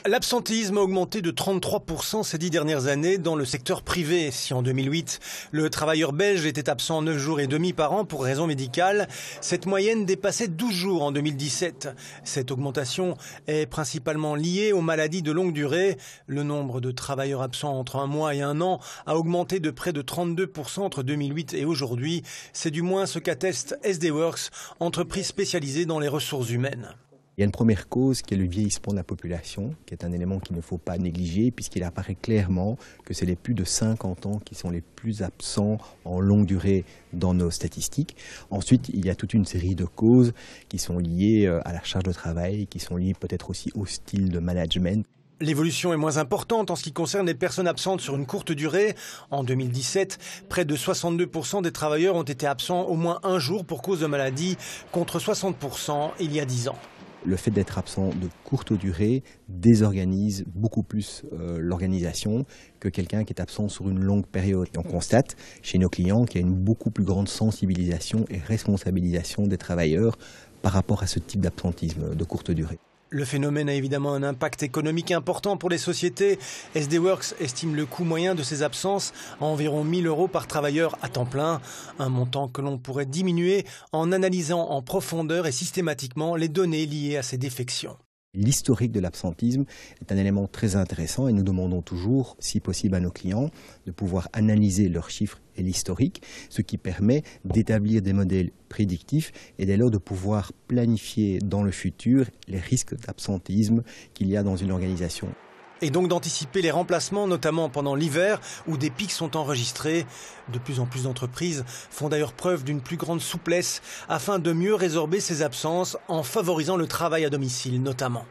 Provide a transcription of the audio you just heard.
L'absentéisme a augmenté de 33% ces 10 dernières années dans le secteur privé. Si en 2008, le travailleur belge était absent 9 jours et demi par an pour raison médicale, cette moyenne dépassait 12 jours en 2017. Cette augmentation est principalement liée aux maladies de longue durée. Le nombre de travailleurs absents entre un mois et un an a augmenté de près de 32% entre 2008 et aujourd'hui. C'est du moins ce qu'atteste SD Works, entreprise spécialisée dans les ressources humaines. Il y a une première cause qui est le vieillissement de la population, qui est un élément qu'il ne faut pas négliger, puisqu'il apparaît clairement que c'est les plus de 50 ans qui sont les plus absents en longue durée dans nos statistiques. Ensuite, il y a toute une série de causes qui sont liées à la charge de travail, qui sont liées peut-être aussi au style de management. L'évolution est moins importante en ce qui concerne les personnes absentes sur une courte durée. En 2017, près de 62% des travailleurs ont été absents au moins un jour pour cause de maladie, contre 60% il y a 10 ans. Le fait d'être absent de courte durée désorganise beaucoup plus l'organisation que quelqu'un qui est absent sur une longue période. Et on constate chez nos clients qu'il y a une beaucoup plus grande sensibilisation et responsabilisation des travailleurs par rapport à ce type d'absentisme de courte durée. Le phénomène a évidemment un impact économique important pour les sociétés. SD Works estime le coût moyen de ces absences à environ 1 000 € par travailleur à temps plein. Un montant que l'on pourrait diminuer en analysant en profondeur et systématiquement les données liées à ces défections. L'historique de l'absentisme est un élément très intéressant et nous demandons toujours, si possible à nos clients, de pouvoir analyser leurs chiffres et l'historique, ce qui permet d'établir des modèles prédictifs et dès lors de pouvoir planifier dans le futur les risques d'absentéisme qu'il y a dans une organisation. Et donc d'anticiper les remplacements, notamment pendant l'hiver, où des pics sont enregistrés. De plus en plus d'entreprises font d'ailleurs preuve d'une plus grande souplesse afin de mieux résorber ces absences en favorisant le travail à domicile notamment.